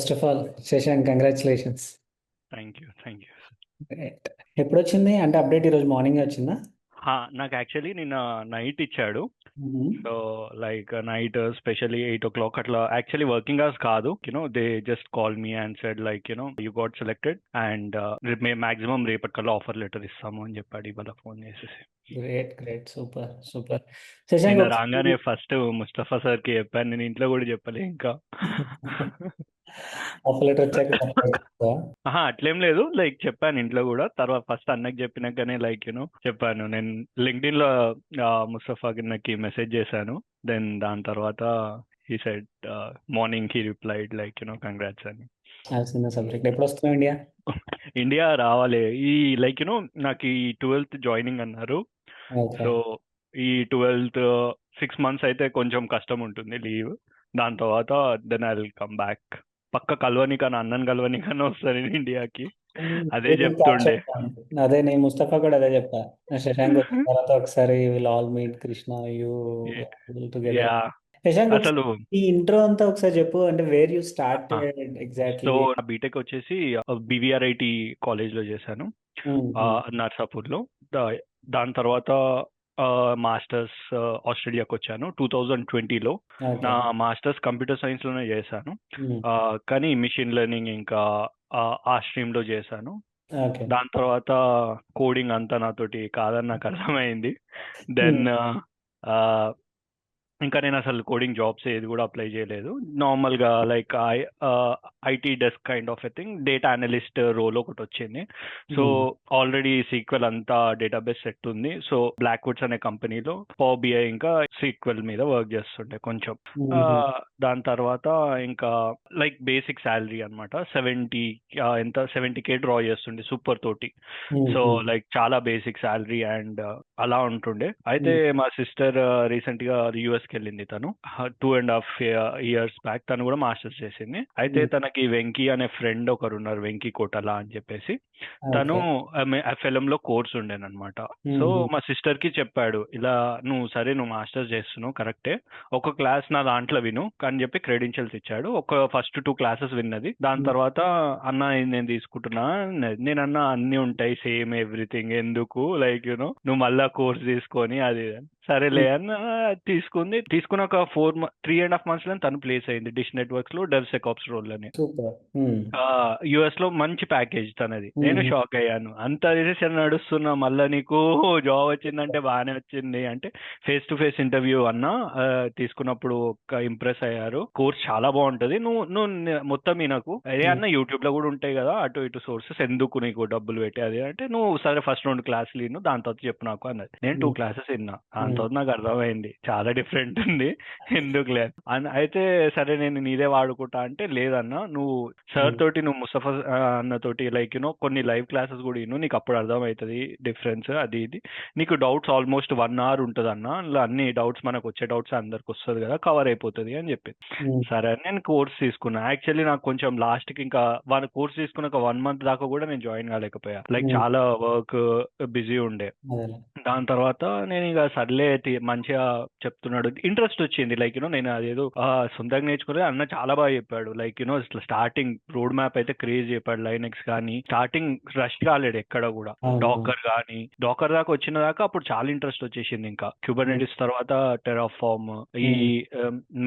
First of all Shashank congratulations. Thank you. Thank you. ఎప్పుడు వచ్చింది అంటే అప్డేట్ ఈరోజు మార్నింగ్ వచ్చిందా? నాకు యాక్చువల్లీ నిన్న నైట్ ఇచ్చాడు. Hmm. So like night specially 8 o'clock అట్లా. యాక్చువల్లీ వర్కింగ్ అవర్స్ కాదు, they just call me and said like you got selected and maximum రేపటికల్లా ఆఫర్ లెటర్ ఇస్తాము అని చెప్పాడు ఇవాళ ఫోన్ చేసేసి. Great great super super. Shashank నిన్న ఒకసారి రాగానే ఫస్ట్ ముస్తఫా సార్కి చెప్పాను, నేను ఇంట్లో కూడా చెప్పలే ఇంకా. ఆఫర్ లెటర్ వచ్చాక surprise ఇస్తావా? అట్లేం లేదు, లైక్ చెప్పాను ఇంట్లో కూడా. తర్వాత ఫస్ట్ అన్నకి చెప్పినాకనే లైక్ చెప్పాను. నేను లింక్డ్ఇన్ లో ముస్తఫాకి నాకు మెసేజ్ చేశాను. దెన్ దాని తర్వాత he said morning he replied like congrats అని. చిన్న సబ్జెక్ట్ ఎప్పుడు వస్తున్నావు ఇండియా? ఇండియా రావాలి ఈ లైక్ నాకు ఈ 12th జాయినింగ్ అన్నారు. ఓకే. సో ఈ 12th 6 months అయితే కొంచెం కష్టం ఉంటుంది లీవ్. దాని తర్వాత then I will come back. పక్క కలవని కానీ అన్నని కలవని కానీ వస్తాను నేను ఇండియాకి. అదే చెప్తుండే. అదే నేను ముస్తఫా కూడా అదే చెప్పా. శశాంక్ వచ్చిన తర్వాత ఒకసారి will all meet Krishna you together. Yeah Shashank ఒకసారి అసలు ఈ ఇంట్రో అంతా ఒకసారి చెప్పు, అంటే where you started exactly. So నా బీటెక్ వచ్చేసి బీవీఆర్ఐటి కాలేజ్లో చేశాను, నర్సాపూర్లో. దాని తర్వాత మాస్టర్స్ ఆస్ట్రేలియాకి వచ్చాను 2020లో. నా మాస్టర్స్ కంప్యూటర్ సైన్స్లోనే చేశాను, కానీ మిషన్ లెర్నింగ్ ఇంకా ఆ స్ట్రీమ్లో చేశాను. దాని తర్వాత కోడింగ్ అంతా నాతోటి కాదని నాకు అర్థమైంది. దెన్ ఇంకా నేను అసలు కోడింగ్ జాబ్స్ ఏది కూడా అప్లై చేయలేదు. నార్మల్గా like IT desk kind of a thing, data analyst role ఒకటి వచ్చింది. సో ఆల్రెడీ సీక్వెల్ అంతా డేటాబేస్ సెట్ ఉంది. సో బ్లాక్వుడ్స్ అనే కంపెనీలో పవర్ బిఐ ఇంకా సీక్వెల్ మీద వర్క్ చేస్తుండే కొంచెం. దాని తర్వాత ఇంకా లైక్ బేసిక్ శాలరీ అనమాట 70K డ్రా చేస్తుండే సూపర్ తోటి. సో లైక్ చాలా బేసిక్ శాలరీ అండ్ అలా ఉంటుండే. అయితే మా సిస్టర్ రీసెంట్ గా యుఎస్ కి వెళ్ళింది. తను 2.5 years బ్యాక్ తను కూడా మాస్టర్స్ చేసింది. అయితే తనకి వెంకీ అనే ఫ్రెండ్ ఒకరు ఉన్నారు, వెంకీ కోటలా అని చెప్పేసి. తను ఎఫ్ఎల్ఎం లో కోర్స్ ఉండేనమాట. సో మా సిస్టర్ కి చెప్పాడు, ఇలా నువ్వు మాస్టర్స్ చేస్తున్నావు కరెక్టే, ఒక క్లాస్ నా దాంట్లో విను అని చెప్పి క్రెడెన్షియల్స్ ఇచ్చాడు. ఒక ఫస్ట్ 2 classes విన్నది. దాని తర్వాత అన్న ఇది నేను తీసుకుంటున్నా అన్నది. నేను అన్న అన్ని ఉంటాయి సేమ్ ఎవ్రీథింగ్, ఎందుకు లైక్ నువ్వు మళ్ళా కోర్స్ తీసుకొని అది సరేలే అన్న తీసుకున్న ఒక 3.5 months లో తను ప్లేస్ అయింది డిష్ నెట్వర్క్స్ లో డెవ్సెకాప్స్ రోల్ అని. యుఎస్ లో మంచి ప్యాకేజ్ తనది. నేను షాక్ అయ్యాను, అంత రిజిస్ట్రేషన్ నడుస్తున్నా మళ్ళా నీకు జాబ్ వచ్చిందంటే బాగానే వచ్చింది అంటే. ఫేస్ టు ఫేస్ ఇంటర్వ్యూ అన్న తీసుకున్నప్పుడు ఒక ఇంప్రెస్ అయ్యారు, కోర్స్ చాలా బాగుంటది, నువ్వు మొత్తం నాకు అదే అన్న యూట్యూబ్ లో కూడా ఉంటాయి కదా అటు ఇటు సోర్సెస్, ఎందుకు నీకు డబ్బులు పెట్టి అది అంటే. నువ్వు సరే ఫస్ట్ 2 classes విను, దాని తర్వాత చెప్పు నాకు అన్నది. నేను 2 classes విన్నా. దాని తర్వాత నాకు అర్థమైంది చాలా డిఫరెంట్ ఉంది, ఎందుకు లేదు అయితే సరే నేను నీదే వాడుకుంటా అంటే. లేదన్నా నువ్వు సార్ తోటి, నువ్వు ముస్తఫా అన్న తోటి లైక్ కొన్ని లైవ్ క్లాసెస్ కూడా విను, నీకు అప్పుడు అర్థమవుతుంది డిఫరెన్స్ అది ఇది. నీకు డౌట్స్ ఆల్మోస్ట్ 1 hour ఉంటుంది అన్న, అందులో అన్ని డౌట్స్ మనకు వచ్చే డౌట్స్ అందరికి వస్తుంది కదా, కవర్ అయిపోతుంది అని చెప్పి. సరే అని నేను కోర్స్ తీసుకున్నా. యాక్చువల్లీ నాకు కొంచెం లాస్ట్ కి ఇంకా కోర్స్ తీసుకున్న ఒక 1 month దాకా కూడా నేను జాయిన్ కాలేకపోయా, లైక్ చాలా వర్క్ బిజీ ఉండే. దాని తర్వాత నేను ఇక సర్లే మంచిగా చెప్తున్నాడు, ఇంట్రెస్ట్ వచ్చింది. లైక్ నేను అదేదో సొంతంగా నేర్చుకోలేదు. అన్న చాలా బాగా చెప్పాడు, లైక్ స్టార్టింగ్ రోడ్ మ్యాప్ అయితే క్రేజ్ చెప్పాడు. లైనెక్స్ కానీ స్టార్టింగ్ రష్ కాలేడు ఎక్కడ కూడా. డాకర్ దాకా వచ్చిన దాకా అప్పుడు చాలా ఇంట్రెస్ట్ వచ్చేసింది. ఇంకా క్యూబర్నెటిస్ తర్వాత టెరాఫార్మ్, ఈ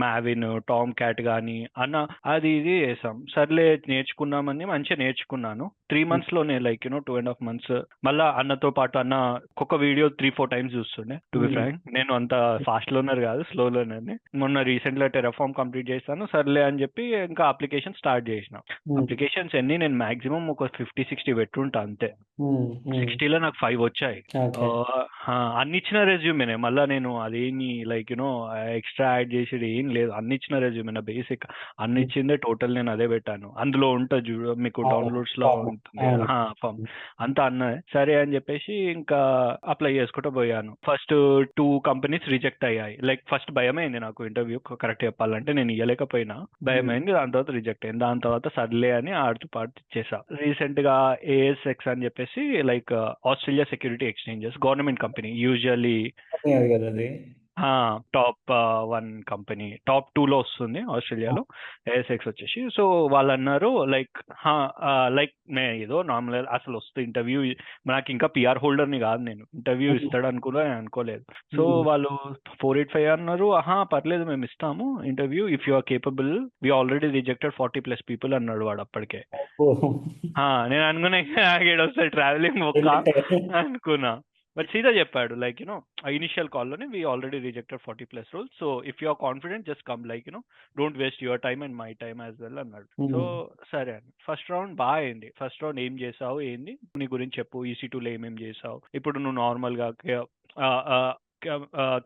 మావిన్, టామ్ క్యాట్ కానీ అన్న అది ఇది చేసాం. సర్లే నేర్చుకున్నామని మంచిగా నేర్చుకున్నాను 3 months లోనే, లైక్ 2.5 months. మళ్ళా అన్నతో పాటు అన్న ఒక్కొక్క వీడియో 3-4 times చూస్తుండే. టు బి ఫ్రాంక్ నేను అంత ఫాస్ట్ లోనర్ కాదు, స్లో లోనర్. మొన్న రీసెంట్ గా టెరాఫార్మ్ కంప్లీట్ చేస్తాను సర్లే అని చెప్పి ఇంకా అప్లికేషన్ స్టార్ట్ చేసిన. అప్లికేషన్స్ ఎన్ని నేను మాక్సిమం ఒక 50-60 పెట్టుంటా అంతే. 60లో నాకు 5 వచ్చాయి. అన్ని ఇచ్చిన రెజ్యూమేనే, మళ్ళీ నేను అదేమి లైక్ ఎక్స్ట్రా యాడ్ చేసేది ఏం లేదు. అన్ని ఇచ్చిన రెజ్యూమేనా బేసిక్ అన్ని ఇచ్చిందే టోటల్, నేను అదే పెట్టాను. అందులో ఉంటుంది చూడు మీకు డౌన్లోడ్స్ లో ఉంటుంది ఫామ్ అంతా అన్నదే. సరే అని చెప్పేసి ఇంకా అప్లై చేసుకుంటూ పోయాను. ఫస్ట్ 2 companies రిజెక్ట్ అయ్యాయి. లైక్ ఫస్ట్ భయమైంది నాకు, ఇంటర్వ్యూ కరెక్ట్ చెప్పాలంటే నేను ఇవ్వలేకపోయినా భయమైంది. దాని తర్వాత రిజెక్ట్ అయింది. దాని తర్వాత సర్లే అని ఆడుతూ పాటు చేసా. రీసెంట్ గా ఏఎస్ఎక్స్ అని చెప్పేసి like Australia security exchanges government company. Usually top 1 company, top 2లో వస్తుంది ఆస్ట్రేలియాలో ఏఎస్ఎక్స్ వచ్చేసి. సో వాళ్ళు అన్నారు లైక్ లైక్ నేను ఏదో నార్మల్ అసలు వస్తే ఇంటర్వ్యూ, నాకు ఇంకా పిఆర్ హోల్డర్ని కాదు, నేను ఇంటర్వ్యూ ఇస్తాడు అనుకోలేదు. సో వాళ్ళు 485 అన్నారు. పర్లేదు మేము ఇస్తాము interview if you are capable, we already rejected 40+ people అన్నాడు వాడు అప్పటికే. నేను అనుకున్నా వస్తాయి ట్రావెలింగ్ ఒక్క అనుకున్నా. బట్ సీదా చెప్పాడు లైక్ ఇనిషియల్ కాల్లోనే we already rejected 40+ roles, so if you are confident just come, like don't waste your time and my time as well అన్నాడు. సో సరే అండి. ఫస్ట్ రౌండ్ బాగా అయింది. ఫస్ట్ రౌండ్ ఏం చేసావు, ఏంది నీ గురించి చెప్పు, EC2లో ఏమేం చేసావు, ఇప్పుడు నువ్వు నార్మల్గా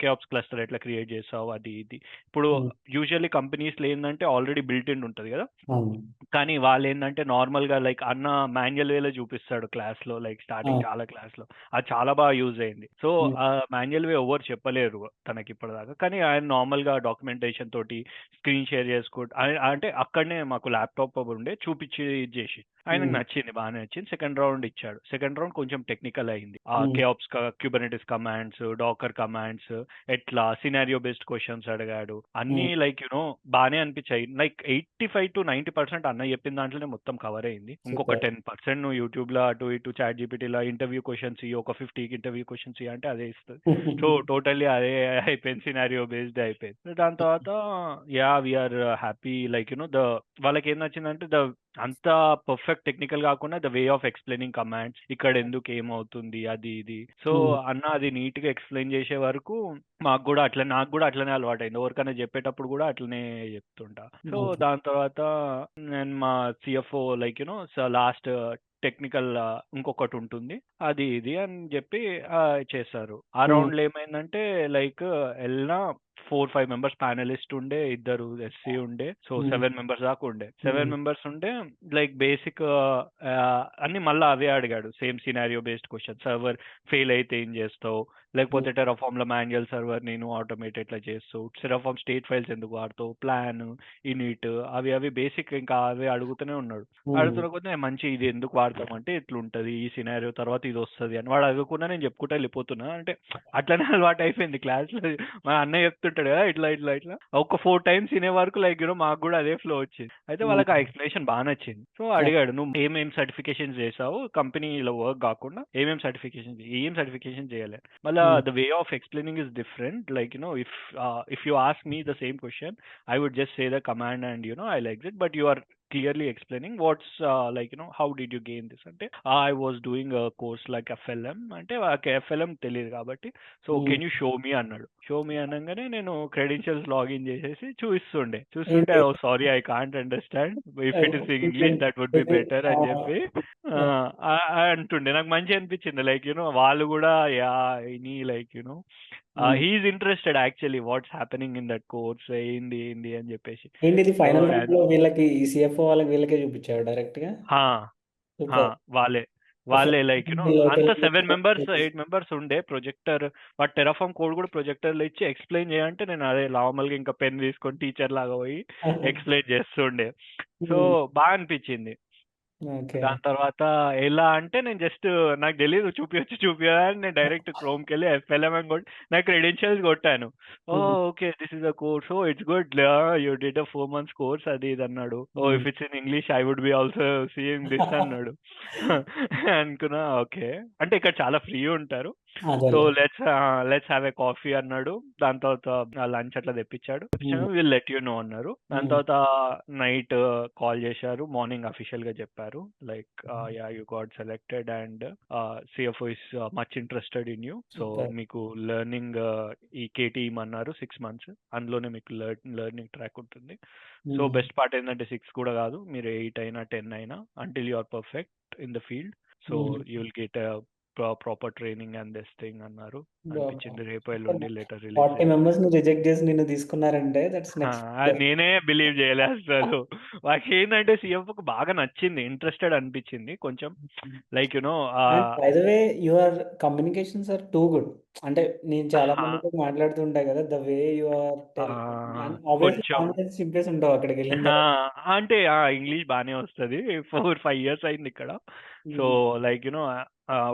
కేఆప్స్ క్లస్టర్ ఎట్లా క్రియేట్ చేసావు, అది ఇది. ఇప్పుడు యూజువల్లీ కంపెనీస్లో ఏంటంటే ఆల్రెడీ బిల్ట్ ఇన్ ఉంటుంది కదా, కానీ వాళ్ళు ఏంటంటే నార్మల్గా లైక్ అన్న మాన్యువల్ వేలో చూపిస్తాడు క్లాస్లో, లైక్ స్టార్టింగ్ చాలా క్లాస్లో అది చాలా బాగా యూజ్ అయింది. సో ఆ మాన్యువల్ వే ఎవరు చెప్పలేరు తనకి ఇప్పటిదాకా, కానీ ఆయన నార్మల్గా డాక్యుమెంటేషన్ తోటి స్క్రీన్ షేర్ చేసుకుంటూ అంటే అక్కడనే మాకు ల్యాప్టాప్ ఉండే చూపించి ఇది చేసి ఆయనకు నచ్చింది, బాగానే నచ్చింది. సెకండ్ రౌండ్ ఇచ్చాడు. సెకండ్ రౌండ్ కొంచెం టెక్నికల్ అయింది. కేఆప్స్ క్యూబర్నెటిస్ కమాండ్స్, డాకర్ కమాండ్స్, ఎట్లా సినారియో బేస్డ్ క్వశ్చన్స్ అడిగాడు. అన్ని లైక్ బాగానే అనిపించాయి. లైక్ 85-90% అన్న చెప్పిన దాంట్లోనే మొత్తం కవర్ అయింది. ఇంకొక 10% నువ్వు యూట్యూబ్ లో అటు ఇటు చాట్ జీపీటీలో ఇంటర్వ్యూ క్వశ్చన్స్ ఒక 50 ఇంటర్వ్యూ క్వశ్చన్స్ అంటే అదే ఇస్తుంది. సో టోటల్లీ అదే అయిపోయింది, సినారియో బేస్డ్ అయిపోయింది. దాని తర్వాత వీఆర్ హ్యాపీ, లైక్ వాళ్ళకి ఏం నచ్చిందంటే అంత పర్ఫెక్ట్ టెక్నికల్ కాకుండా the way of explaining commands, ఇక్కడ ఎందుకు ఏమవుతుంది అది ఇది. సో అన్న అది నీట్ గా ఎక్స్ప్లెయిన్ చేసే వరకు నాకు కూడా అట్లనే అలవాటు అయింది. ఎవరికైనా చెప్పేటప్పుడు కూడా అట్లనే చెప్తుంటా. సో దాని తర్వాత నేను మా CFO లైక్ లాస్ట్ టెక్నికల్ ఇంకొకటి ఉంటుంది అది ఇది అని చెప్పి చేశారు. ఆ రౌండ్ లో ఏమైందంటే లైక్ వెళ్ళినా 4-5 మెంబర్స్ ప్యానలిస్ట్ ఉండే, 2 SC ఉండే, సో 7 మెంబర్స్ దాకా ఉండే. 7 మెంబర్స్ ఉండే లైక్ బేసిక్ అన్ని మళ్ళీ అవే అడిగాడు, same scenario based question. Server fail అయితే ఏం చేస్తావు, లేకపోతే టెరాఫామ్ లో మాన్యువల్ సర్వర్ నేను ఆటోమేట్ ఎట్లా చేస్తావు, టెరాఫామ్ స్టేట్ ఫైల్స్ ఎందుకు వాడతావు, ప్లాన్, ఇనిట్, అవి బేసిక్ ఇంకా అవే అడుగుతూనే ఉన్నాడు. అడుగుతున్న మంచి ఇది ఎందుకు వాడతాం అంటే ఇట్లుంటది, ఈ సినారియో తర్వాత ఇది వస్తుంది అని వాడు అడగకుండా నేను చెప్పుకుంటా వెళ్ళిపోతున్నా. అంటే అట్లనే అలవాటు అయిపోయింది క్లాస్ లో. మా అన్నయ్య చెప్తుంటాడు కదా ఇట్లా ఒక 4 టైమ్స్ వినే వరకు లైక్ మాకు కూడా అదే ఫ్లో వచ్చింది. అయితే వాళ్ళకి ఆ ఎక్స్ప్లెనేషన్ బాగా నచ్చింది. సో అడిగాడు, నువ్వు ఏమేం సర్టిఫికేషన్ చేసావు కంపెనీలో వర్క్ కాకుండా, ఏం సర్టిఫికేషన్ చేయాలి. మళ్ళీ the way of explaining is different, like if you ask me the same question, I would just say the command and I'll exit, but you are clearly explaining what's like how did you gain this అంటే I was doing a course like FLM అంటే FLM తెలియదు కాబట్టి, so can you show me అన్నాడు. Show me అనగానే నేను credentials login చేసేసి చూస్తుంటే sorry I can't understand, if it is English that would be better అని చెప్పి అంటుండే. నాకు మంచి అనిపించింది, లైక్ వాళ్ళు కూడా like he's interested actually what's happening in that course, ఏంది అని చెప్పేసి. ఏంటిది ఫైనల్ రౌండ్ లో వీళ్ళకి ఈ CFO వాళ్ళకి వీళ్ళకే చూపించాడు డైరెక్ట్ గా. వాళ్ళే లైక్ అంత 7 మెంబర్స్ 8 మెంబర్స్ ఉండే. ప్రొజెక్టర్ వాటి టెరాఫామ్ కోడ్ కూడా ప్రొజెక్టర్లో ఇచ్చి ఎక్స్ప్లెయిన్ చేయంటే నేను అదే నార్మల్గా ఇంకా పెన్ తీసుకొని టీచర్ లాగా పోయి ఎక్స్ప్లెయిన్ చేస్తుండే. సో బాగా అనిపించింది. దాని తర్వాత ఎలా అంటే నేను జస్ట్ నాకు తెలియదు చూపించాలని నేను డైరెక్ట్ క్రోమ్కి వెళ్ళి FLM అని కొట్టి నా క్రెడెన్షియల్స్ కొట్టాను. Okay this is a course, so it's good, you did a 4 months course అది ఇది అన్నాడు. If it's in English I would be also seeing this అన్నాడు. అనుకున్నా ఓకే, అంటే ఇక్కడ చాలా ఫ్రీ ఉంటారు, so let's have a coffee అన్నాడు. దాని తర్వాత లంచ్ అట్లా తెప్పించాడు, విల్ లెట్ యూ నో అన్నారు. దాని తర్వాత నైట్ కాల్ చేశారు, మార్నింగ్ అఫీషియల్ గా చెప్పారు like you got selected and CFO is much interested in you, so మీకు లెర్నింగ్ ఈ KT అన్నారు 6 months, అందులోనే మీకు లెర్నింగ్ ట్రాక్ ఉంటుంది. సో బెస్ట్ పార్ట్ ఏంటంటే 6 కూడా కాదు, మీరు 8 అయినా 10 అయినా until you are perfect in the field, so you will get proper training and this thing అన్నారు. అనిపించింది రేపు ఎల్లుండి లెటర్ రిలీజ్. 40 మెంబర్స్ ను రిజెక్ట్ చేసి నిన్ను తీసుకున్నారంటే దట్స్ నెక్స్ట్. నేనే బిలీవ్ చేయలేదు అసలు. వాళ్ళకి ఏంటంటే CFOకి బాగా నచ్చింది, ఇంట్రెస్టెడ్ అనిపించింది కొంచెం, like by the way your communications are too good. అంటే నేను చాలా మందితో మాట్లాడుతుంటా కదా, the way you are obviously confidence చింపేసి ఉంటావు అక్కడికి వెళ్ళిన. అంటే ఇంగ్లీష్ బాగానే వస్తుంది, 4-5 years అయింది ఇక్కడ, So like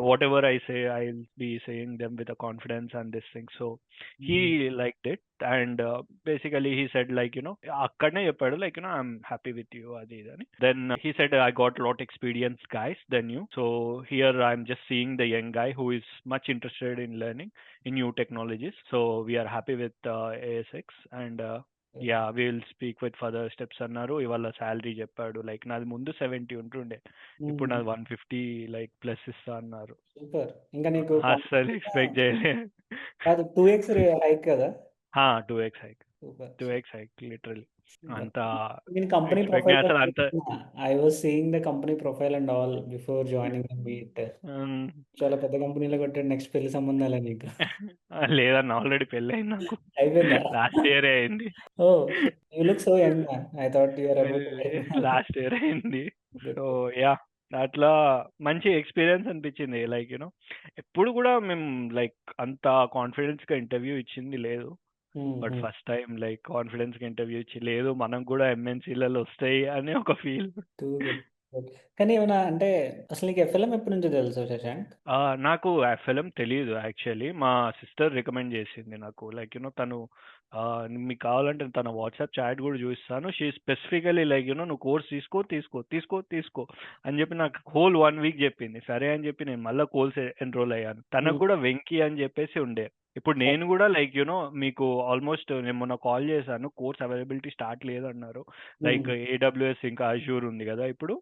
whatever I say, I'll be saying them with a confidence and this thing. So he liked it, and basically he said like akkadne cheppada like I'm happy with you adi idi ani. Then he said I got a lot experienced guys than you, so here I'm just seeing the young guy who is much interested in learning in new technologies. So we are happy with ASX, and yeah will speak with further steps అన్నారు. ఇవాళ salary చెప్పాడు, like నాది ముందు 70 ఉంటుండే, ఇప్పుడు నాది 150 like plus ఇస్తా అన్నారు. సూపర్. ఇంకా నీకు అస్సలు ఎక్స్పెక్ట్ చేయలే. కాదు 2x హైక్ కదా? 2x hike, super. 2x hike literally. అంత నేను కంపెనీ ఎక్స్పెక్ట్ ప్రొఫైల్ అసలు అంత I was seeing the company profile and all before joining the meet. చాలా పెద్ద కంపెనీలో కొట్టాడు. నెక్స్ట్ పెళ్లి సంబంధాలే నీకు? లేదన్న, ఆల్రెడీ పెళ్ళి అయింది నాకు. అయిపోయిందా? లాస్ట్ ఇయర్ అయింది. Oh you look so young man. I thought you are about last year అయింది. సో యా అట్లా మంచి ఎక్స్పీరియన్స్ అనిపించింది. లైక్ ఎప్పుడు కూడా మేము లైక్ అంత కాన్ఫిడెన్స్ గా ఇంటర్వ్యూ ఇచ్చింది లేదు. But first time like confidence గా ఇంటర్వ్యూ ఇచ్చి, లేదు మనం కూడా ఎంఎన్సీలలో వస్తాయి అని ఒక ఫీల్. కానీ ఏమైనా అంటే అసలు నీకు ఎఫ్ఎల్ఎం ఎప్పటి నుంచో తెలుసు శశాంక్? నాకు ఎఫ్ఎల్ఎం తెలియదు యాక్చువల్లీ. మా సిస్టర్ రికమెండ్ చేసింది నాకు. లైక్ తను మీకు కావాలంటే తన వాట్సాప్ చాట్ కూడా చూపిస్తాను. షీ స్పెసిఫికలీ లైక్ నువ్వు కోర్స్ తీసుకో తీసుకో తీసుకో తీసుకో అని చెప్పి నాకు హోల్ 1 వీక్ చెప్పింది. సరే అని చెప్పి నేను మళ్ళీ కోర్స్ ఎన్రోల్ అయ్యాను. తనకు కూడా వెంకీ అని చెప్పేసి ఉండే. ఇప్పుడు నేను కూడా లైక్ మీకు ఆల్మోస్ట్ నేను మొన్న కాల్ చేశాను, కోర్స్ అవైలబిలిటీ స్టార్ట్ లేదన్నారు. లైక్ AWS ఇంకా అజూర్ ఉంది కదా ఇప్పుడు,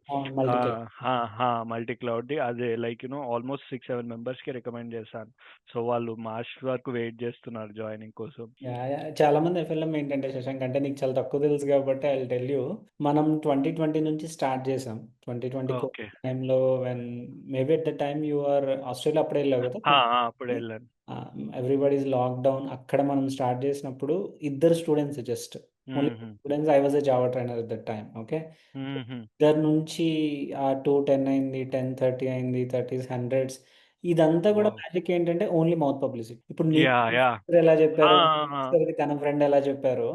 మల్టీ క్లౌడ్. అదే లైక్ ఆల్మోస్ట్ 6-7 మెంబర్స్ కి రికమెండ్ చేశాను. సో వాళ్ళు మార్చ్ వరకు వెయిట్ చేస్తున్నారు జాయినింగ్ కోసం. చాలా మంది ఎఫ్ఎల్ఎం ఏంటంటే శశాంక్, అంటే నీకు చాలా తక్కువ తెలుసు కాబట్టి ఐ విల్ టెల్ యూ. మనం 2020 నుంచి స్టార్ట్ చేసాం. 2020 టైంలో when maybe at the time you are Australia అప్పుడే వెళ్ళావు కదా? అప్పుడే వెళ్ళాను. Everybody is lockdown. అక్కడ మనం స్టార్ట్ చేసినప్పుడు 2 students, just only students. I was a Java trainer at that time. Okay, దగ్గర నుంచి 210 అయింది, 1030 అయింది, 30s, 100s. ఇదంతా కూడా మ్యాజిక్ ఏంటంటే ఓన్లీ మౌత్ పబ్లిసిటీ. ఇప్పుడు ఎలా చెప్పారు, తన ఫ్రెండ్ ఎలా చెప్పారు,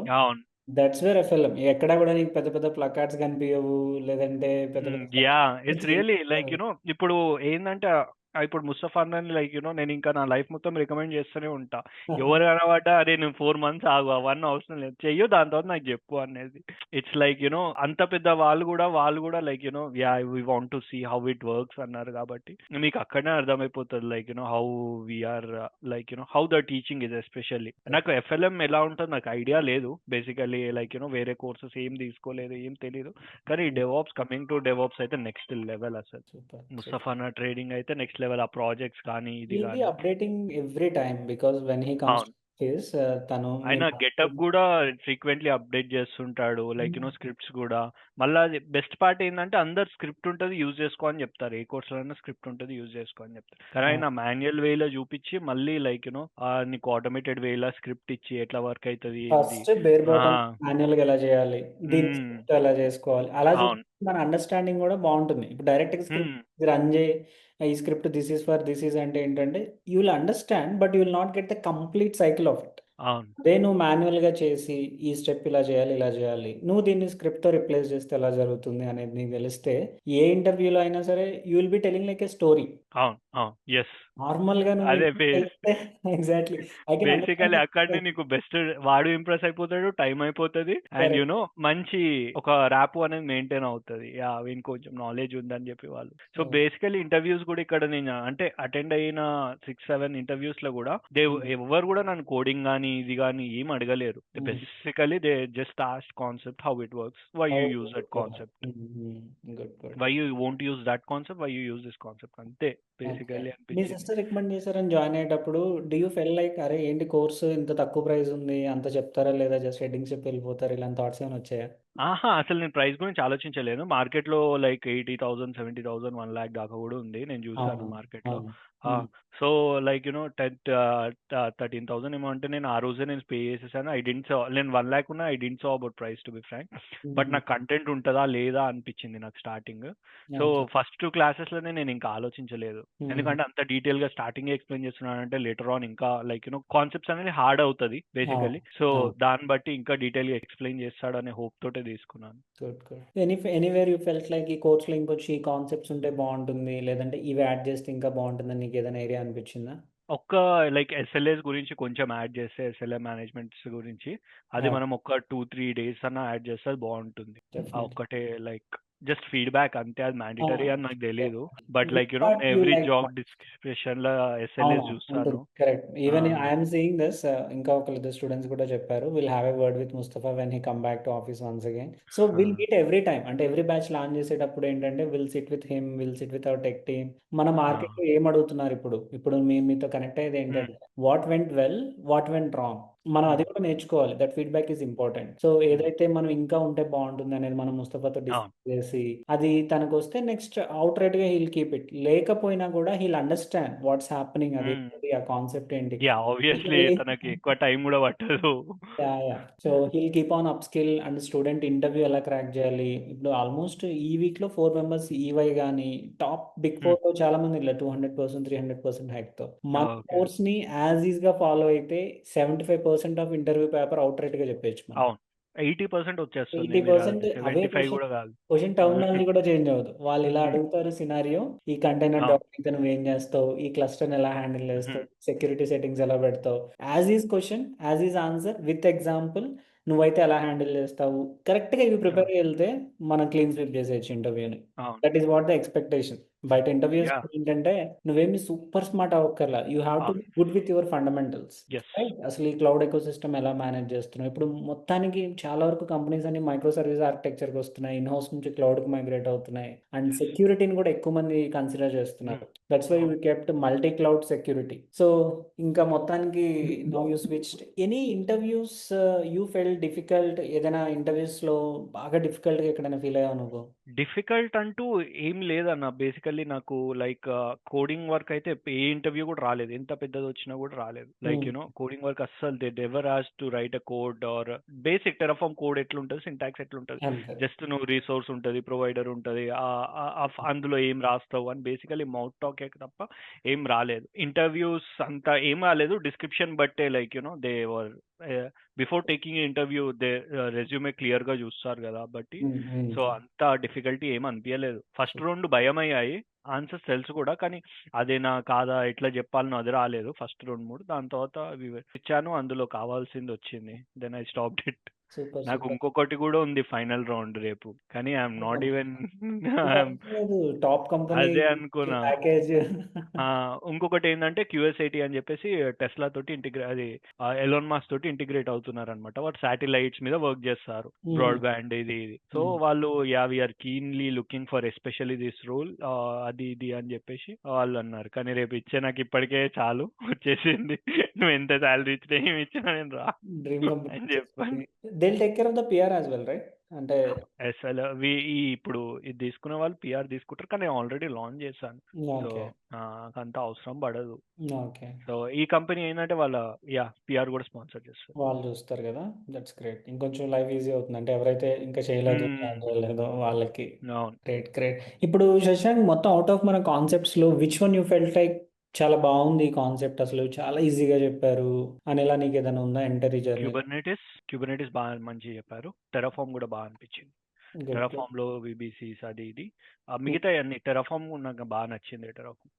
దట్స్ వేర్ ఎఫ్ఎల్ఎం. ఎక్కడా కూడా నీకు పెద్ద పెద్ద ప్లకార్డ్స్ కనిపించవు, లేదంటే పెద్ద పెద్ద ఇట్స్ రియల్లీ లైక్ ఇప్పుడు ఏంటంటే ఇప్పుడు ముస్తఫా అన్నని లైక్ నేను ఇంకా నా లైఫ్ మొత్తం రికమెండ్ చేస్తూనే ఉంటా. ఎవరు కనబడ్డా అరే నేను 4 months ఆగు, అవన్నీ అవసరం లేదు, చెయ్యు దాని తర్వాత నాకు చెప్పు అనేది. ఇట్స్ లైక్ అంత పెద్ద వాళ్ళు కూడా like yeah we want to see how it works అన్నారు. కాబట్టి మీకు అక్కడనే అర్థమైపోతుంది like how we are like how the teaching is. Especially నాకు ఎఫ్ఎల్ఎం ఎలా ఉంటుందో నాకు ఐడియా లేదు బేసికలీ. లైక్ వేరే కోర్సెస్ ఏం తీసుకోలేదు, ఏం తెలియదు. కానీ డెవాప్స్, కమింగ్ టు డెవాప్స్ అయితే నెక్స్ట్ లెవెల్ అసలు. ముస్తఫా అన్న ట్రేడింగ్ అయితే నెక్స్ట్ లెవెల్. ఆ ప్రాజెక్ట్స్ కానీ ఇది కానీ updating every time because when he comes తను ఆయన గెటప్ కూడా ఫ్రీక్వెంట్లీ అప్డేట్ చేస్తుంటాడు. లైక్ స్క్రిప్ట్స్ కూడా. మళ్ళీ బెస్ట్ పార్ట్ ఏంటంటే అందరు స్క్రిప్ట్ ఉంటుంది యూజ్ చేసుకో అని చెప్తారు. ఏ కోర్స్ లో స్క్రిప్ట్ ఉంటుంది యూజ్ చేసుకో అని చెప్తారు. కానీ ఆయన మాన్యువల్ వేలో చూపించి మళ్ళీ లైక్ నీకు ఆటోమేటెడ్ వేలో స్క్రిప్ట్ ఇచ్చి ఎట్లా వర్క్ అవుతుంది, మాన్యువల్ గా ఎలా చేయాలి, ఎలా చేసుకోవాలి, అలా మన అండర్స్టాండింగ్ కూడా బాగుంటుంది. ఇప్పుడు డైరెక్ట్ గా స్క్రిప్ట్ రన్ చేయి, ఈ script this is for this is అంటే ఏంటంటే you will understand but you will not get the complete cycle of it. అదే నువ్వు మాన్యువల్ గా చేసి ఈ స్టెప్ ఇలా చేయాలి, ఇలా చేయాలి, నువ్వు దీన్ని స్క్రిప్ట్ తో రిప్లేస్ చేస్తే ఎలా జరుగుతుంది అనేది నీకు తెలిస్తే ఏ ఇంటర్వ్యూలో అయినా సరే you will be telling like A story. Normal గా ఎగ్జాక్ట్లీ బేసికలీ అక్కడనే నీకు బెస్ట్ వాడు ఇంప్రెస్ అయిపోతాడు, టైం అయిపోతుంది, అండ్ మంచి ఒక ర్యాప్ అనేది మెయింటైన్ అవుతుంది. వీనికి కొంచెం నాలెడ్జ్ ఉందని చెప్పి వాళ్ళు. సో బేసికలీ ఇంటర్వ్యూస్ కూడా ఇక్కడ నేను అంటే అటెండ్ అయిన 6-7 ఇంటర్వ్యూస్ లో కూడా ఎవరు కూడా నన్ను కోడింగ్ కానీ ఇది కానీ ఏం అడగలేరు. Basically they just asked concept, how it works, why you use that concept, why you won't use that concept, why you use this concept, అంతే బేసికలీ మీ సిస్టర్ రికమెండ్ చేశారని జాయిన్ అయ్యేటప్పుడు డూ యూ ఫెల్ లైక్ అరే ఏంటి course ఇంత తక్కువ price ఉంది, అంత చెప్తారా లేదా, జస్ట్ హెడ్డింగ్ చెప్పి వెళ్ళిపోతారు, ఇలాంటి థాట్స్ ఏమైనా వచ్చాయా? అసలు నేను ప్రైస్ గురించి ఆలోచించలేను. మార్కెట్ లో లైక్ 80,000, 70,000, 1 lakh దాకా కూడా ఉంది, నేను చూసాను మార్కెట్ లో. సో లైక్ 13,000 ఏమో అంటే నేను ఆ రోజే నేను పే చేసేసాను. నేను 1 lakh ఉన్నా I didn't saw about price to be frank. But నాకు కంటెంట్ ఉంటుందా లేదా అనిపించింది నాకు స్టార్టింగ్. సో ఫస్ట్ 2 classes లోనే నేను ఇంకా ఆలోచించలేదు, ఎందుకంటే అంత డీటెయిల్ గా స్టార్టింగ్ ఎక్స్ప్లెయిన్ చేస్తున్నానంటే లేటర్ ఆన్ ఇంకా లైక్ కాన్సెప్ట్స్ అనేది హార్డ్ అవుతుంది బేసికలీ. సో దాన్ని బట్టి ఇంకా డీటెయిల్ గా ఎక్స్ప్లెయిన్ చేస్తాడు అనే హోప్ తోటే ఒకటే తీసుకున్నాను. Good. Good. Anywhere you felt like ఈ కోర్స్‌లో ఇంకొంచెం ఈ కాన్సెప్ట్స్ ఉంటే బావుంటుంది. లేదంటే ఇవి యాడ్ చేస్తే ఇంకా బావుంటుందని నీకేదైనా ఐడియా అనిపించిందా? ఒక్క లైక్ ఎస్ఎల్ఏస్ గురించి కొంచెం యాడ్ చేస్తే ఎస్ఎల్ఏ మేనేజ్మెంట్స్ గురించి అది ఆ! మనం ఒక 2-3 డేస్ అన్నా యాడ్ చేస్తే అది బాగుంటుంది. ఆ డెఫినెట్‌లీ. ఒక్కటే లైక్ జస్ట్ ఫీడ్‌బ్యాక్ అంతే, అది ఆ! మ్యాండేటరీ అని నాకు తెలీదు. But which like part you every like job more? డిస్క్రిప్షన్‌లో ఎస్ఎల్ఏస్ అవునవును. ఉంటుంది. చూస్తాను. Correct. Ah! Even I am seeing this ఇంకా ఒకళ్ళిద్దరు స్టూడెంట్స్ కూడా చెప్పారు. Will have a word with Mustafa when he come back to office once again. So ah! Will meet every time. అంటే every batch launch చేసేటప్పుడు ఏంటంటే will sit with him, will sit with our tech team. మన ah! మార్కెట్‌లో ఏం అడుగుతున్నారు ఇప్పుడు? ఇప్పుడు మీతో కనెక్ట్ అయ్యేది హ్మ్. ఏంటంటే what went well, what went wrong. మనం అది హ్మ్. కూడా నేర్చుకోవాలి. That feedback is important. So హ్మ్. ఏదైతే మనం ఇంకా ఉంటే బావుంటుందనేది మనం ముస్తఫాతో అవును. డిస్కస్ చేసి అది తనకొస్తే నెక్స్ట్ ఔట్‌రైట్‌గా హీల్ కీప్ ఇట్. లేకపోయినా కూడా హీల్ అండర్‌స్టాండ్ వాట్స్ హ్యాపెనింగ్ హ్మ్. అదేంటి ఆ కాన్సెప్ట్ ఏంటి. యాహ్! ఆబ్వియస్లీ బేసికల్లీ తనకి ఎక్కువ టైం కూడా పట్టదు. Yeah! Yeah! So he'll keep on up skill and student interview ఎలా క్రాక్ చేయాలి. ఇప్పుడు ఆల్మోస్ట్ ఈ వీక్‌లో 4 మెంబర్స్ ఈవై గాని టాప్ బిగ్ హ్మ్. 4లో చాలా మంది ఇలా 200% 300% హైక్‌తో. మన ఓకే. కోర్స్‌ని యాజ్ ఈస్‌గా ఫాలో అయితే 75% ఆఫ్ ఇంటర్వ్యూ పేపర్ ఔట్‌రైట్‌గా చెప్పేయొచ్చు మనం. అవును. 80% వచ్చేస్తుంది. మీరు 80% అది అవే 75 క్వెషన్ కూడా కాదు. క్వెషన్ టెర్మినాలజీ కూడా చేంజ్ అవ్వదు. వాళ్ళు ఇలా హ్మ్. అడుగుతారు సినారియో, ఈ కంటైనర్ అవును. డాక్యుమెంట్ నువ్వేం చేస్తావు? ఈ క్లస్టర్‌ని ఎలా హ్యాండిల్ హ్మ్. చేస్తావు? సెక్యూరిటీ సెట్టింగ్స్ ఎలా పెడతావు? As is question, as is answer with example నువ్వైతే ఎలా హ్యాండిల్ చేస్తావు? కరెక్ట్‌గా ఇవి ఆ! ప్రిపేర్ అయ్యి ఎళ్తే మనం క్లీన్ స్వీప్ చేసేయొచ్చు ఇంటర్వ్యూని. అవును. That is what the expectation. బయట ఇంటర్వ్యూస్‌లో యాహ్! ఏంటంటే నువ్వేమి సూపర్ స్మార్ట్ అవ్వక్కర్లా. యూ హావ్ టు అవును. Be good with your fundamentals. Yes. Right. అసలు ఈ క్లౌడ్ ఎకోసిస్టమ్ ఎలా మేనేజ్ చేస్తున్నావు? ఇప్పుడు మొత్తానికి చాలా వరకు కంపెనీస్ అన్ని మైక్రో సర్వీస్ ఆర్కిటెక్చర్‌కి వస్తున్నాయి. ఇన్ హౌస్ నుంచి క్లౌడ్‌కి మైగ్రేట్ అవుతున్నాయి. And yes. సెక్యూరిటీని కూడా ఎక్కువ మంది కన్సిడర్ హ్మ్. చేస్తున్నారు. దట్స్ వై అవును. We kept multi cloud security. So ఇంకా మొత్తానికి now you switched. Any interviews you felt difficult ఏదైనా ఇంటర్వ్యూస్‌లో బాగా డిఫికల్ట్‌గా ఎక్కడైనా ఫీల్ అయ్యావా నువ్వు? డిఫికల్ట్ అంటూ ఏం లేదన్న. బేసికల్లీ నాకు లైక్ కోడింగ్ వర్క్ అయితే ఏ ఇంటర్వ్యూ కూడా రాలేదు. ఎంత పెద్దదొచ్చినా కూడా రాలేదు. Like hmm. కోడింగ్ వర్క్ అస్సలు they never asked to write a code or basic Terraform code ఎట్లుంటది, సింటాక్స్ ఎట్లుంటది. అంతే. జస్ట్ నువ్వు రిసోర్స్ ఉంటది, ప్రొవైడర్ ఉంటది. అందులో ఏం రాస్తావు అని బేసికల్లీ మౌత్ టాకే తప్ప ఏం రాలేదు. ఇంటర్వ్యూస్ అంతా ఏం రాలేదు. డిస్క్రిప్షన్ బట్టే like they were before taking interview they resume clear గా చూస్తారు కదా బట్టి. హ్మ్. హ్మ్. సో అంత డిఫికల్టీ ఏం అనిపించలేదు. ఫస్ట్ 2 భయమయ్యాయి. ఆన్సర్స్ తెలుసు కూడా. కానీ అదేనా కాదా ఎట్లా చెప్పాలనో అది రాలేదు ఫస్ట్ 2, 3. దాని తర్వాత ఇచ్చాను. అందులో కావాల్సింది వచ్చింది. Then I stopped it. Super. నాకు సూపర్. ఇంకొకటి కూడా ఉంది ఫైనల్ రౌండ్ రేపు. కానీ ఐఎమ్ నాట్ ఈవెన్ ఇంకా అవసరం లేదు. టాప్ కంపెనీ అదే అనుకున్నా. ప్యాకేజ్. ఆ! ఇంకొకటి ఏందంటే క్యూఎస్ఐటీ అని చెప్పేసి టెస్లా తోటి అది ఎలోన్ మస్క్ తోటి ఇంటిగ్రేట్ అవుతున్నారనమాట. వాడు శాటిలైట్స్ మీద వర్క్ చేస్తారు. హ్మ్. బ్రాడ్‌బ్యాండ్ ఇది. So hmm. వాళ్ళు we are keenly looking for especially this role అది ఇది అని చెప్పేసి వాళ్ళన్నారు. కానీ రేపు ఇచ్చే నాకు ఇప్పటికే చాలు వచ్చేసింది. నువ్వు ఎంత సాలరీ ఇచ్చినా ఏమి ఇచ్చినా నేను డ్రీమ్ కంపెనీ అని చెప్పాను. వచ్చేసింది. They will take care of the PR as well right? అంటే అసలు ఇప్పుడు ఇది తీసుకునే వాళ్ళు పీఆర్ తీసుకుంటారు. కానీ ఆల్రెడీ లాంచ్ చేశాను. So okay. నాకంత అవసరం పడదు. ఓకే. సో ఈ కంపెనీ ఏంటంటే వాళ్ళ పీఆర్ కూడా స్పాన్సర్ చేస్తారు. వాళ్ళు చూస్తారు గదా! That's great. ఇంకొంచెం లైఫ్ ఈజీ అవుతుంది. అంటే ఎవరైతే ఇంకా చేయలేదు, హ్మ్. స్టార్ట్ చేయలేదో వాళ్ళకి. అవును. గ్రేట్. గ్రేట్. ఇప్పుడు శశాంక్ మొత్తం ఔట్ ఆఫ్ మన కాన్సెప్ట్స్‌లో which one you felt like చాలా బావుంది ఈ కాన్సెప్ట్ అసలు చాలా ఈజీగా చెప్పారు అనేలా నీకేదైనా ఉందా ఎంటరీ జర్నీలో? క్యూబర్నెటిస్ బాగా మంచిగా చెప్పారు. టెరాఫార్మ్ కూడా బాగా అనిపించింది. గుడ్. గుడ్. టెరాఫార్మ్‌లో విబీసీస్ అది ఇది. హ్మ్. మిగతాయి అన్ని టెరాఫార్మ్ నాకు బాగా నచ్చింది టెరాఫార్మ్.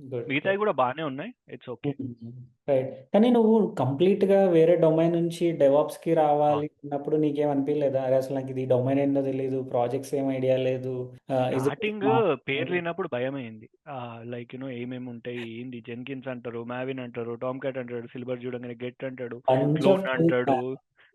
గుడ్. మిగతాయి గుడ్. కూడా బాగానే ఉన్నాయి. It's okay. హ్మ్. రైట్. కానీ నువ్వు కంప్లీట్‌గా వేరే డొమైన్ నుంచి డెవాప్స్‌కి రావాలి అవును. అన్నప్పుడు నీకేం అనిపియలేదా? అరే! అసలు నాకు ఇది డొమైన్ ఏంటో తెలీదు. ప్రాజెక్ట్స్ ఏం ఐడియా లేదు. ఈస్ ఇట్ స్టార్టింగ్ పేర్లు మార్కెటింగ్ విన్నప్పుడు భయమైంది. లైక్ ఏమేమి ఉంటాయి, ఏంది జెన్కిన్స్ అంటారు, మావిన్ అంటారు, టామ్ క్యాట్ అంటాడు, సిల్వర్ చూడంగానే గెట్ అంటాడు, బంచ్ ఆఫ్ క్లోన్ థింగ్స్ అంటాడు. మ్యాన్.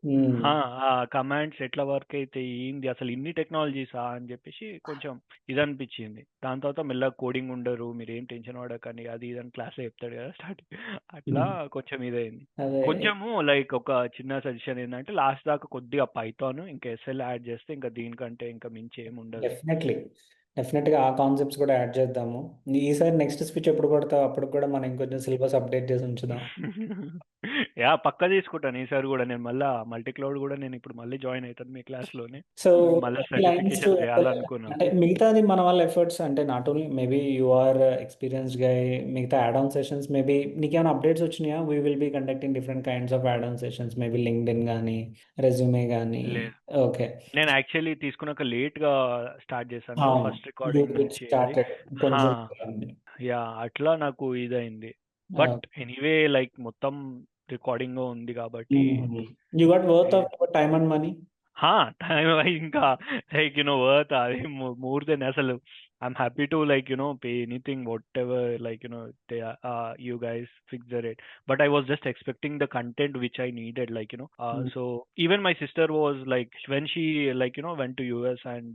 హ్మ్. ఆ కమాండ్స్ ఎట్లా వర్క్ అయితే ఏంది అసలు ఇన్ని టెక్నాలజీసా అని చెప్పేసి కొంచెం ఇది అనిపించింది. దాని తర్వాత మెల్లగా కోడింగ్ ఉండరు, మీరు ఏం టెన్షన్ పడకండి అది ఇది అని క్లాస్లో చెప్తాడు కదా స్టార్టింగ్. అట్లా హ్మ్. కొంచెం ఇదైంది. అదే. కొంచెము లైక్ ఒక చిన్న సజెషన్ ఏంటంటే లాస్ట్ దాకా కొద్దిగా పైథాన్ ఇంకా ఎస్ఎల్ యాడ్ చేస్తే ఇంకా దీనికంటే ఇంకా మించి ఏమి ఉండదు. డెఫినెట్‌లీ. డెఫినెట్‌గా ఆ కాన్సెప్ట్స్ కూడా యాడ్ చేద్దాము. ఈసారి నెక్స్ట్ స్పీచ్ ఎప్పుడు కొడతావు? అప్పటికి కూడా మనం ఇంకొంచెం సిలబస్ అప్డేట్ చేసి ఉంచుదాం. యా పక్కా తీసుకుంటాను ఈసారి కూడా. నేను మళ్ళా మల్టీ క్లౌడ్ కూడా నేను ఇప్పుడు మళ్ళీ జాయిన్ అవుతాను మీ క్లాస్లోనే. సో మళ్ళీ క్లయింట్స్ సర్టిఫికేషన్ చేయాలనుకున్నాను. అంటే మిగతాది మన వాళ్ళ ఎఫర్ట్స్ అంటే not only maybe you are experienced guy, మిగతా యాడ్ ఆన్ సెషన్స్ మేబీ నీకేమైనా అప్డేట్స్ వచ్చినాయా? We will be conducting different kinds of add on sessions, maybe LinkedIn కానీ రెజ్యూమే కానీ. లేదు, ఓకే. నేను యాక్చువల్లీ తీసుకున్నాక లేట్గా స్టార్ట్ చేశాను కదా అవును, ఫస్ట్ యూ రికార్డింగ్ గెట్ నుంచి అది. స్టార్టెడ్ హా, కొంచెం. యా అట్లా నాకు ఇదైంది. బట్ ఎనీవే లైక్ మొత్తం రికార్డింగ్ ఉంది కాబట్టి you got worth of time and money. Time ఇంకా లైక్ వర్త్ అది మోర్ దెన్ అసలు. I'm happy to like pay anything what ever like you guys fix the rate, but I was just expecting the content which I needed, like so even my sister was like, when she like went to US, and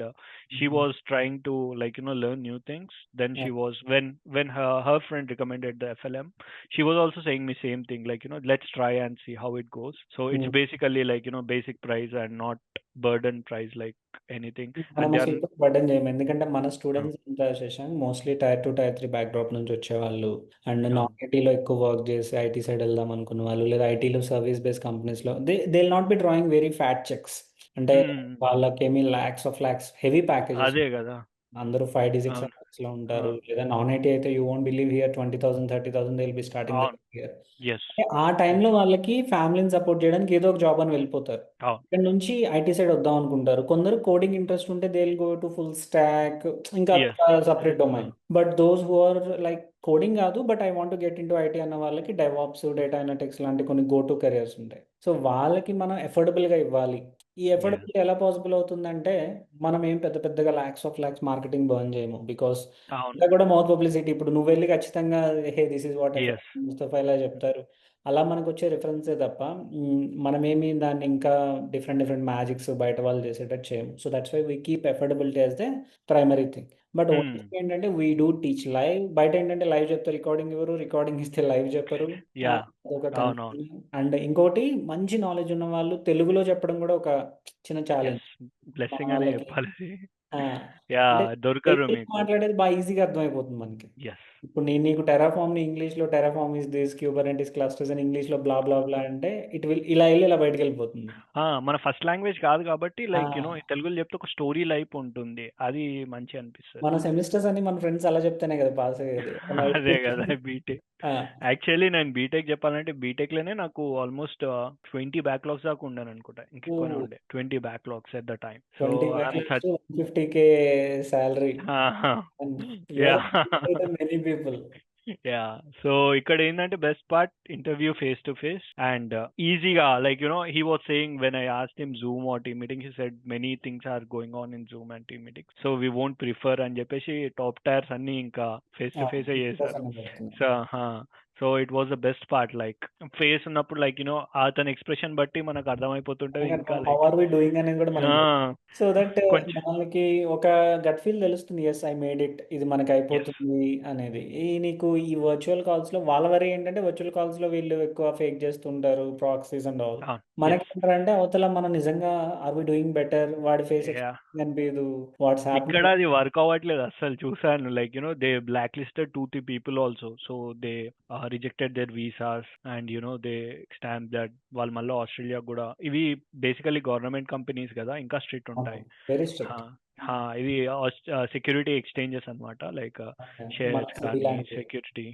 she was trying to like learn new things. Then she was, when her friend recommended the FLM, she was also saying me same thing, like let's try and see how it goes. So it's basically like basic price and not burden price like anything. మనం And they are అసలు burden చేయము, ఎందుకంటే మన uh, students అంతా Shashank mostly tier 2 tier 3 backdrop నుంచి వచ్చేవాళ్ళు, and uh, non ఐటీలో ఎక్కువ వర్క్ చేసి ఐటీ సైడ్ వెళ్దాం అనుకున్న వాళ్ళు, లేదా ఐటీలో సర్వీస్ బేస్డ్ కంపెనీస్లో they will not be drawing very fat cheques. అంటే వాళ్ళకేమీ lakhs of lakhs heavy packages. అదే కదా. అందరూ 5 digit అవును. లో ఉంటారు, లేదా నాన్ ఐటీ అయితే you won't believe here 20,000 30,000 they will be starting అవును. హియర్. ఎస్. ఆ టైంలో వాళ్ళకి ఫ్యామిలీని సపోర్ట్ చేయడానికి ఏదో ఒక జాబ్ అని వెళ్ళిపోతారు. అవును. ఇక్కడ నుంచి ఐటీ సైడ్ వద్దాం అనుకుంటారు. కొందరు కోడింగ్ ఇంట్రెస్ట్ ఉంటే they will go to full stack, ఇంకా yes. Separate domain. But those who are like coding కాదు but I want get in to IT అన్న వాళ్ళకి డెవాప్స్, డేటా అనలిటిక్స్ లాంటి కొన్ని గో టు కెరియర్స్ ఉంటాయి. సో వాళ్ళకి మనం ఎఫోర్డబుల్గా ఇవ్వాలి. ఈ ఎఫోర్డబిలిటీ ఎలా పాసిబుల్ అవుతుందంటే, మనం ఏం పెద్ద పెద్దగా lakhs of lakhs marketing burn చేయము, బికాస్ అవును. ఇలా కూడా మౌత్ పబ్లిసిటీ. ఇప్పుడు నువ్వు వెళ్ళి ఖచ్చితంగా hey this is what yes. Mustafa ఇలా చెప్తారు, అలా మనకు వచ్చే రిఫరెన్సే తప్ప మనమేమి దాన్ని ఇంకా డిఫరెంట్ డిఫరెంట్ మ్యాజిక్స్ బయట వాళ్ళు చేసేటట్టు చేయము. So that's why we keep affordability as the primary thing. But only ఏంటంటే వీ డూ టీచ్ లైవ్. బయట ఏంటంటే లైవ్ చెప్తే రికార్డింగ్ ఎవరు, రికార్డింగ్ ఇస్తే లైవ్ చెప్పరు. యా. అదొక అవునవును. కన్ఫ్యూజన్. అండ్ ఇంకోటి, మంచి నాలెడ్జ్ ఉన్న వాళ్ళు తెలుగులో చెప్పడం కూడా ఒక చిన్న ఛాలెంజ్ ఎస్. బ్లెస్సింగ్ అనే వాళ్ళకి. చెప్పాలి. ఆ, యా, అంటే దొరకరు తెలుగులో మీకు. మాట్లాడేది బాగా ఈజీగా అర్థమైపోతుంది మనకి. ఎస్. ఇప్పుడు నేను నీకు టెరాఫామ్ ని ఇంగ్లీష్లో Terraform is this, Kubernetes clusters అని ఇంగ్లీష్లో బ్లా బ్లా బ్లా అంటే ఇట్ విల్ ఇలా వెళ్ళి ఇలా బయటకు వెళ్ళిపోతుంది. మన ఫస్ట్ లాంగ్వేజ్ కాదు కాబట్టి ఆ, లైక్ తెలుగులో చెప్తే ఒక స్టోరీ లైఫ్ ఉంటుంది, అది మంచి అనిపిస్తుంది. మన సెమిస్టర్స్ అన్ని మన ఫ్రెండ్స్ అలా చెప్తేనే కదా పాస్ అయ్యేది. అదే కదా బీటెక్. యాక్చువల్లీ నేను బీటెక్ చెప్పాలంటే బీటెక్లోనే నాకు ఆల్మోస్ట్ 20 బ్యాక్లాగ్స్ దాకా ఉండాను అనుకుంటా, ఇంకెక్కువనే ఉండే 20 backlogs at the time. So 20 I'm backlogs 150K salary. Yeah. Many people. Yeah. So ఇక్కడ ఏంటంటే best part, interview face to face and ఈజీగా like he was saying when I asked him Zoom or team meeting, he said many things are going on in Zoom and team meeting, so we won't prefer అని చెప్పేసి top tiers అన్ని ఇంకా face to face చేశారు. So so it was the best part, like face ఉన్నప్పుడు like అతని expression బట్టి మనకు అర్థమైపోతుంటది ఇంకా how like are we doing అనేది కూడా మనకి, సో దట్ కొంచెం. మనకి ఒక గట్ ఫీల్ తెలుస్తుంది, ఎస్ ఐ మేడ్ ఇట్, ఇది మనకి ఎస్. అయిపోతుంది అనేది. నీకు ఈ వర్చువల్ కాల్స్ లో వాళ్ళ వరే ఏంటంటే, వర్చువల్ కాల్స్ లో వీళ్ళు ఎక్కువ ఫేక్ చేస్తుంటారు, ప్రాక్సీస్ అండ్ ఆల్. మనకి ఎస్. ఏంటంటే అవతల మనం నిజంగా ఆర్ వి డూయింగ్ బెటర్, వాడి ఫేస్ యా. ఎక్స్ప్రెషన్ కనిపించదు, వాట్స్ ఇక్కడ హ్యాపెనింగ్. అది వర్క్ అవ్వట్లేదు అస్సలు, చూసాను like they blacklisted 2-3 people also, so they rejected their visas and they stamp that వాళ్ళు మళ్ళీ ఆస్ట్రేలియా కూడా, ఇవి బేసికలీ గవర్నమెంట్ కంపెనీస్ కదా, ఇంకా స్ట్రిక్ట్ ఉంటాయి. Very strict. ఇది సెక్యూరిటీ ఎక్స్చేంజెస్ అన్నమాట, లైక్ మన షేర్స్ సిటీ కానీ లాంటిది. Security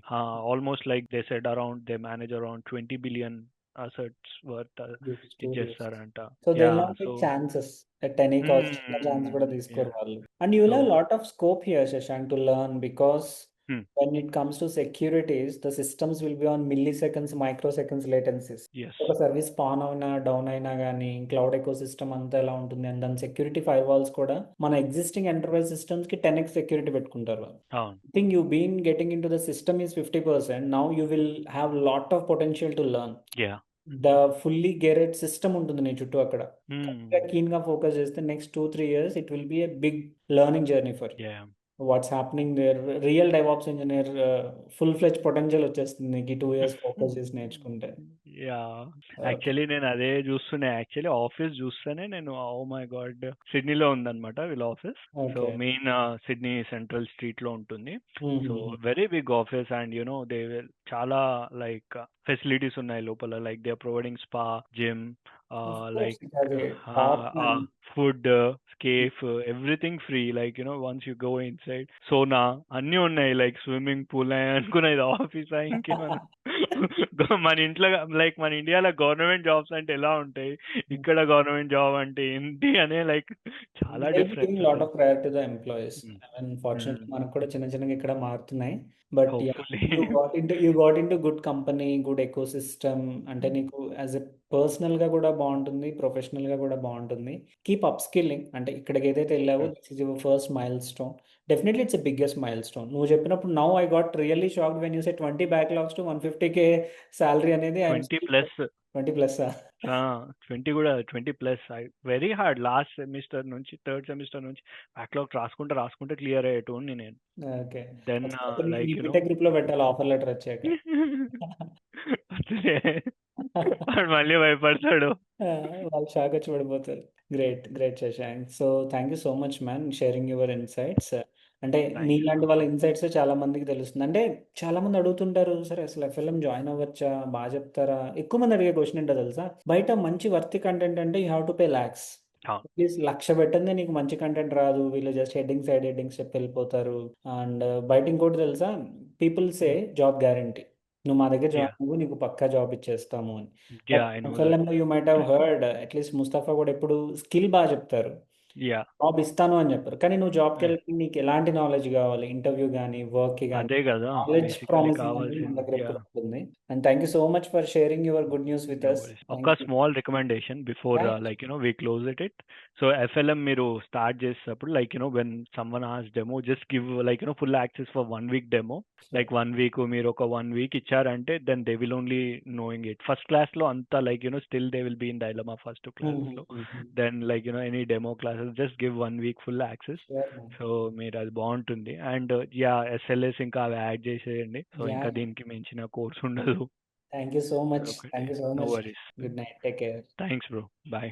almost like they said around they manage around 20 billion assets worth ఇది చేస్తారంట. So they yeah. Will not so take chances at any cost. Chance కూడా తీసుకోరు వాళ్ళు. And you will so have lot of scope here Shashank to learn, because when it comes to securities, the systems will be on milliseconds, microseconds latencies. Yes. ఒక service పాన్ అయినా down అయినా కానీ cloud eco system అంతా ఎలా ఉంటుంది, and దాని security fire walls కూడా మన ఎగ్జిస్టింగ్ ఎంటర్ప్రైజ్ సిస్టమ్స్ కి 10x సెక్యూరిటీ పెట్టుకుంటారు వాళ్ళు. అవును. Think you been getting into the system is 50%, now you will have lot of potential to learn. Yeah. The fully geared system ఉంటుంది నీ చుట్టూ. అక్కడ కీన్ గా ఫోకస్ చేస్తే next 2-3 years it will be a big learning journey for you. Yeah. What's happening there, real DevOps engineer full fledged potential వచ్చేస్తుంది నీకు ఈ 2 years focus చేసి నేర్చుకుంటే. యా. యాక్చువల్లీ నేను అదే చూస్తున్నా, యాక్చువల్లీ ఆఫీస్ చూస్తేనే నేను ఓ మై గాడ్, సిడ్నీలో ఉందన్నమాట వీళ్ళ office. So main Sydney Central Street లో ఉంటుంది. So very big office and they చాలా లైక్ ఫెసిలిటీస్ ఉన్నాయి లోపల. Like they are providing spa, gym, of course like ఇక అది top man. Food, cafe, everything free. Like once you go inside sauna అన్నీ ఉన్నాయి. Like swimming pool అనుకునేది ఆఫీసా ఇంకేమన్నా. మన ఇంట్లో లైక్ మన ఇండియాలో గవర్నమెంట్ జాబ్స్ అంటే ఎలా ఉంటాయి, ఇక్కడ గవర్నమెంట్ జాబ్ అంటే ఏంటి అనే లైక్ చాలా They'll be difference giving a lot అసలు. of priority to the employees. Unfortunately, మనకు కూడా చిన్న చిన్నగా ఇక్కడ మారుతున్నాయి. But yeah, hopefully. You got into good company, good eco system. అంటే నీకు యాజ్ ఎ పర్సనల్ గా కూడా బాగుంటుంది, ప్రొఫెషనల్ గా కూడా బాగుంటుంది. Keep up skilling. అంటే ఇక్కడికి ఏదైతే వెళ్ళావో this is your first milestone. Definitely it's biggest milestone. నువ్వు చెప్పినప్పుడు now I got really shocked when you say 20 backlogs to 150K salary అనేది. I'm 20 plus. 20 ప్లస్. 20 కూడా 20 plus. Very hard. Last semester నుంచి, third semester నుంచి backlog రాసుకుంటే clear అయ్యేటోని నేను. Okay. Then నీ లైక్ బీటెక్ గ్రూప్ లో పెట్టాలి ఆఫర్ లెటర్ వచ్చాక. వాడు మళ్ళీ భయపడతాడు. వాళ్ళు షాక్ వచ్చి పడిపోతారు. Great great Shashank. So thank you so much man sharing your insights. అంటే థ్యాంక్ యూ. నీలాంటి వాళ్ళ ఇన్సైట్స్ చాలా మందికి తెలుస్తుంది. అంటే చాలా మంది అడుగుతుంటారు, సరే అసలు ఎఫ్ఎల్ఎం జాయిన్ అవ్వచ్చా, బాగా చెప్తారా. ఎక్కువ మంది అడిగే క్వశ్చన్ ఏంటో తెలుసా, బయట మంచి వర్తి కంటెంట్ అంటే you have to pay lakhs. Please 1,00,000 పెట్టందే నీకు మంచి కంటెంట్ రాదు, వీళ్ళు జస్ట్ హెడ్డింగ్ సైడ్ హెడ్డింగ్స్ చెప్పి వెళ్ళిపోతారు. అండ్ బయట ఇంకోటి తెలుసా, పీపుల్ సే జాబ్ గ్యారంటీ, నువ్వు మా దగ్గర యా జాయిన్ అవ్వు నీకు పక్కా జాబ్ ఇచ్చేస్తాము అని. Yeah but I know that. ఎఫ్ఎల్ఎంలో you might have heard, at least Mustafa కూడా ఎప్పుడు స్కిల్ బాగా చెప్తారు, యా జాబ్ ఇస్తాను అని చెప్పారు. కానీ నువ్వు జాబ్కి వెళ్ళి నీకు ఎలాంటి నాలెడ్జ్ కావాలి, ఇంటర్వ్యూ కానీ వర్క్కి కానీ, అదే కదా నాలెడ్జ్ బేసికలీ ప్రామిసింగ్ అనేది మన కావాల్సింది. దగ్గర యా ఎప్పుడు ఉంటుంది. And thank you so much for sharing your good news with no us. Worries. Thank ఒక you. Small recommendation before like we close it. So FLM మీరు స్టార్ట్ చేసేటప్పుడు like when someone as demo just give like full access for 1 week demo. Like 1 week మీరు ఒక 1 week ఇచ్చారంటే then they will only knowing it. First class లో అంతా like still they will be in dilemma first classes లో. Then like any demo classes just give 1 week full access. So మీరు అది బాగుంటుంది. And yeah SLS ఇంకా అవి add చేసేయండి. So ఇంకా దీనికి మించిన కోర్స్ ఉండదు. Thank you so much. ఒకటి. Thank you so no much. Worries. Good night. Take care. Thanks bro. Bye.